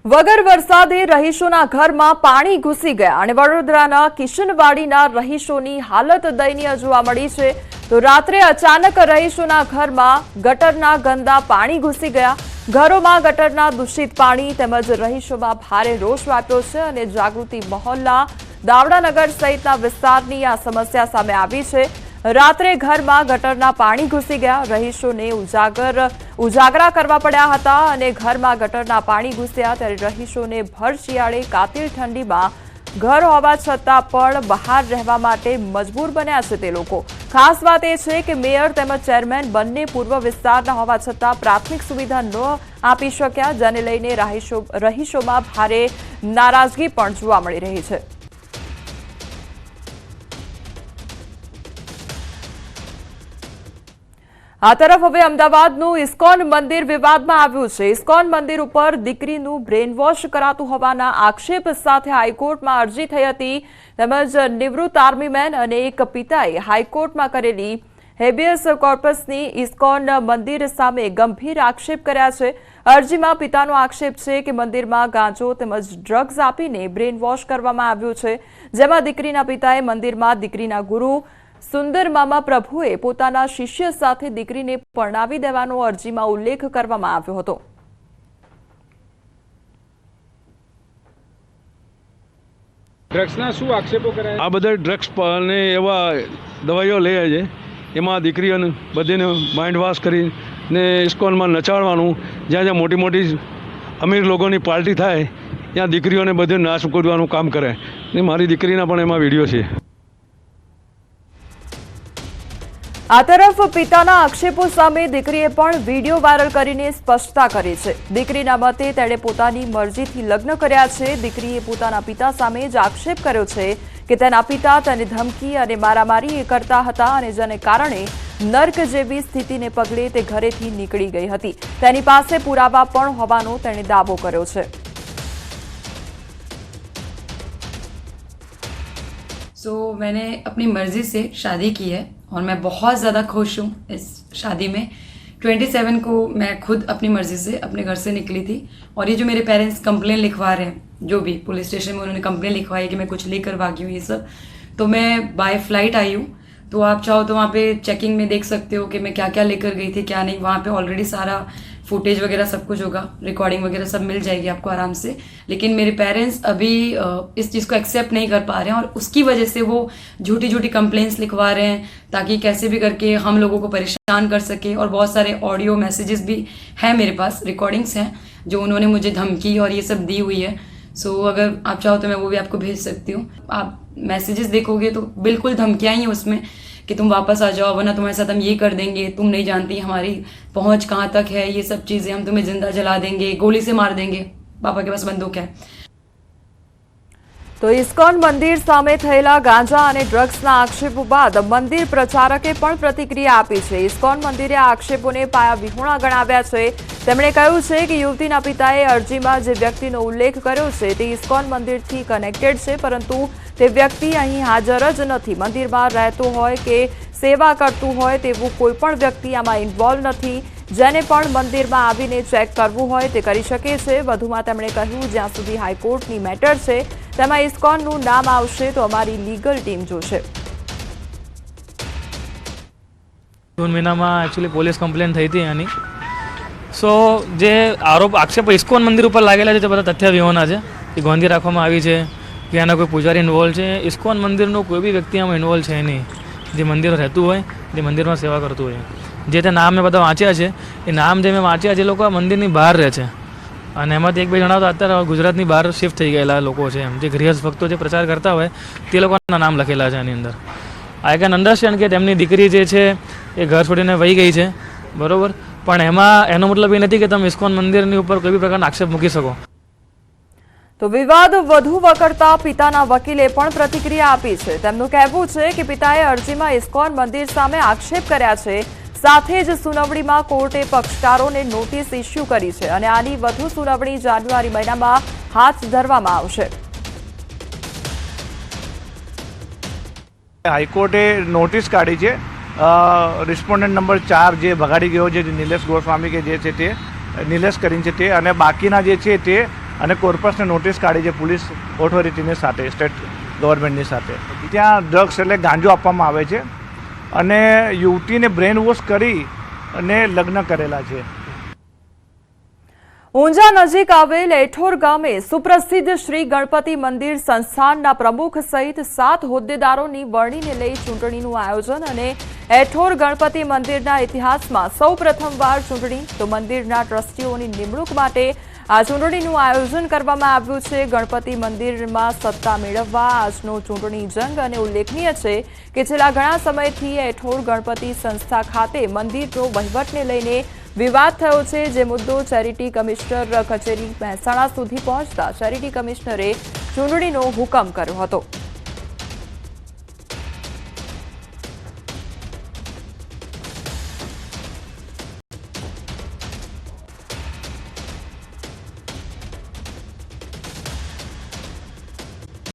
વગર વરસાદે રહીશોના ઘરમાં પાણી ઘૂસી ગયા અને વડોદરાના કિશનવાડીના રહીશોની હાલત દયનીય જોવા મળી છે। તો રાત્રે અચાનક રહીશોના ઘરમાં ગટરના ગંદા પાણી ઘૂસી ગયા। ઘરોમાં ગટરના દૂષિત પાણી તેમજ રહીશોમાં ભારે રોષ વ્યાપ્યો છે અને જાગૃતિ મહોલ્લા દાવડાનગર સહિતના વિસ્તારની આ સમસ્યા સામે આવી છે। રાત્રે ઘરમાં ગટરના પાણી ઘૂસી ગયા। રહીશોને ઉજાગરા કરવા પડ્યા હતા અને ઘરમાં ગટરના પાણી ઘૂસ્યા ત્યારે રહીશોને ભર શિયાળે કાતિલ ઠંડીમાં ઘર હોવા છતાં પણ બહાર રહેવા માટે મજબૂર બન્યા છે તે લોકો। ખાસ વાત એ છે કે મેયર તેમજ ચેરમેન બંને પૂર્વ વિસ્તારના હોવા છતાં પ્રાથમિક સુવિધા ન આપી શક્યા, જેને લઈને રહીશોમાં ભારે નારાજગી પણ જોવા મળી રહી છે। આ તરફ હવે અમદાવાદનું ઇસ્કોન મંદિર વિવાદમાં આવ્યું છે। ઇસ્કોન મંદિર ઉપર દીકરીનું બ્રેન વોશ કરાતું હોવાના આક્ષેપ સાથે હાઈકોર્ટમાં અરજી થઈ હતી તેમજ નિવૃત્ત આર્મીમેન અને એક પિતાએ હાઈકોર્ટમાં કરેલી હેબિયસ કોર્પસની ઇસ્કોન મંદિર સામે ગંભીર આક્ષેપ કર્યા છે। અરજીમાં પિતાનો આક્ષેપ છે કે મંદિરમાં ગાંજો તેમજ ડ્રગ્સ આપીને બ્રેન વોશ કરવામાં આવ્યું છે, જેમાં દીકરીના પિતાએ મંદિરમાં દીકરીના ગુરુ સુંદર મામા પ્રભુએ પોતાના શિષ્ય સાથે દીકરીને પરણાવી દેવાનો અરજીમાં ઉલ્લેખ કરવામાં આવ્યો હતો। ડ્રગ્સના શું આક્ષેપો કરાયા? આ બધા ડ્રગ્સ ને એવા દવાઈઓ લે છે, એમાં દીકરીઓને બધીને માઇન્ડ વોશ કરીને ઇસ્કોનમાં નચાડવાનું, જ્યાં જ્યાં મોટી મોટી અમીર લોકોની પાર્ટી થાય ત્યાં દીકરીઓને બધે નાશ કરવાનું કામ કરે ને મારી દીકરીના પણ એમાં વિડીયો છે। આ તરફ પિતાના આક્ષેપો સામે દીકરીએ પણ વિડીયો વાયરલ કરીને સ્પષ્ટતા કરી છે। દીકરીના મતે તેણે પોતાની મરજીથી લગ્ન કર્યા છે। દીકરીએ પોતાના પિતા સામે જ આક્ષેપ કર્યો છે કે તેના પિતા તેને ધમકી અને મારામારી કરતા હતા અને જેને કારણે નર્ક જેવી સ્થિતિને પગલે તે ઘરેથી નીકળી ગઈ હતી। તેની પાસે પુરાવા પણ હોવાનો તેણે દાવો કર્યો છે। मैंने अपनी मर्जी से शादी की है और मैं बहुत ज़्यादा खुश हूँ इस शादी में। 27 को मैं खुद अपनी मर्जी से अपने घर से निकली थी और ये जो मेरे पेरेंट्स कंप्लेन लिखवा रहे हैं, जो भी पुलिस स्टेशन में उन्होंने कंप्लेन लिखवाई कि मैं कुछ लेकर भागी हूँ, ये सब, तो मैं बाय फ्लाइट आई हूँ। तो आप चाहो तो वहाँ पे चेकिंग में देख सकते हो कि मैं क्या क्या लेकर गई थी क्या नहीं। वहाँ पे ऑलरेडी सारा फुटेज वगैरह सब कुछ होगा, रिकॉर्डिंग वगैरह सब मिल जाएगी आपको आराम से। लेकिन मेरे पेरेंट्स अभी इस चीज़ को एक्सेप्ट नहीं कर पा रहे हैं और उसकी वजह से वो झूठी झूठी कंप्लेंट्स लिखवा रहे हैं ताकि कैसे भी करके हम लोगों को परेशान कर सके। और बहुत सारे ऑडियो मैसेजेस भी हैं मेरे पास, रिकॉर्डिंग्स हैं जो उन्होंने मुझे धमकी और ये सब दी हुई है। सो अगर आप चाहो तो मैं वो भी आपको भेज सकती हूँ। आप मैसेजेस देखोगे तो बिल्कुल धमकियाँ ही उसमें कि तुम वापस आ जाओ वरना तुम्हारे साथ हम ये कर देंगे, तुम नहीं जानती हमारी पहुंच कहाँ तक है, ये सब चीज़ें, हम तुम्हें जिंदा जला देंगे, गोली से मार देंगे, पापा के पास बंदूक है। તો ઇસ્કોન મંદિર સામે થયેલા ગાંજા અને ડ્રગ્સના આક્ષેપો બાદ મંદિર પ્રચારકે પણ પ્રતિક્રિયા આપી છે। ઇસ્કોન મંદિરે આ આક્ષેપોને પાયાવિહોણા ગણાવ્યા છે। તેમણે કહ્યું છે કે યુવતીના પિતાએ અરજીમાં જે વ્યક્તિનો ઉલ્લેખ કર્યો છે તે ઇસ્કોન મંદિરથી કનેક્ટેડ છે, પરંતુ તે વ્યક્તિ અહીં હાજર જ નથી। મંદિરમાં રહેતો હોય કે સેવા કરતું હોય તેવું કોઈ પણ વ્યક્તિ આમાં ઇન્વોલ્વ નથી। જેને પણ મંદિરમાં આવીને ચેક કરવું હોય તે કરી શકે છે। વધુમાં તેમણે કહ્યું, જ્યાં સુધી હાઈકોર્ટની મેટર છે તેમાં ઇસ્કોનનું નામ આવશે તો અમારી લીગલ ટીમ જોશે। जून महीना में एक्चुअली पोलीस कम्प्लेन थी थी आनी। सो जे आरोप आक्षेप इस्कोन मंदिर पर लागेला है बधा तथ्य विहोना है कि गोंधी राखवामां आवी है कि आना कोई पुजारी इन्वोल्व है। इस्कोन मंदिर कोई भी व्यक्ति आम इन्वोल्व है नहीं। जे मंदिर रहतुं होय, जे मंदिर में सेवा करतुं होय, जे ते नाम मैं बधा वाँच्या छे ए नाम जे मैं वाँच्या जे लोको मंदिर बहार रहे छे અને એમાંથી એક બે જણા તો અત્યારે ગુજરાતની બહાર શિફ્ટ થઈ ગયેલા લોકો છે, એમ જે ગૃહસ્થ ભક્તો જે પ્રચાર કરતા હોય તે લોકોના નામ લખેલા છે આની અંદર। આઈ કેન અન્ડરસ્ટેન્ડ કે તેમની દીકરી જે છે એ ઘર છોડીને વહી ગઈ છે, બરોબર, પણ એમાં એનો મતલબ એ નથી કે તમે ઇસ્કોન મંદિરની ઉપર કોઈ બી પ્રકારના આક્ષેપ મૂકી શકો। તો વિવાદ વધુ વકરતા પિતાના વકીલે પણ પ્રતિક્રિયા આપી છે। તેમનું કહેવું છે કે પિતાએ અરજીમાં ઇસ્કોન મંદિર સામે આક્ષેપ કર્યા છે, સાથે જ સુનાવણીમાં કોર્ટે પક્ષકારોને નોટિસ ઇસ્યુ કરી છે અને આની વધુ સુનાવણી જાન્યુઆરી મહિનામાં હાથ ધરવામાં આવશે। હાઈકોર્ટે નોટિસ કાઢી છે રિસ્પોન્ડન્ટ નંબર 4 જે ભગાડી ગયો છે, નિલેશ ગોસ્વામી કે જે છે તે નિલેશ કરીને છે તે, અને બાકીના જે છે તે અને કોર્પસને નોટિસ કાઢી છે પોલીસ ઓથોરિટીની સાથે, સ્ટેટ ગવર્મેન્ટની સાથે. ત્યાં ડ્રગ્સ એટલે ગાંજો આપવામાં આવે છે અને યુવતીને બ્રેન વોશ કરી અને લગ્ન કરેલા છે. ઊંઝા નજીક આવેલ એઠોર ગામે સુપ્રસિદ્ધ શ્રી ગણપતિ મંદિર સંસ્થાનના પ્રમુખ સહિત 7 હોદ્દેદારોની વરણીને લઈ ચૂંટણીનું આયોજન અને એઠોર ગણપતિ મંદિરના ઇતિહાસમાં સૌપ્રથમવાર ચૂંટણી, તો મંદિરના ટ્રસ્ટીઓની નિમણૂક માટે આ ચૂંટણીનું આયોજન કરવામાં આવ્યું છે. ગણપતિ મંદિરમાં સત્તા મેળવવા આજનો ચૂંટણી જંગ અને ઉલ્લેખનીય છે કે છેલ્લા ઘણા સમયથી એઠોર ગણપતિ સંસ્થા ખાતે મંદિરનો વહીવટને લઈને વિવાદ થયો છે, જે મુદ્દો ચેરિટી કમિશનર કચેરી મહેસાણા સુધી પહોંચતા ચેરિટી કમિશનરે ચૂંટણીનો હુકમ કર્યો હતો.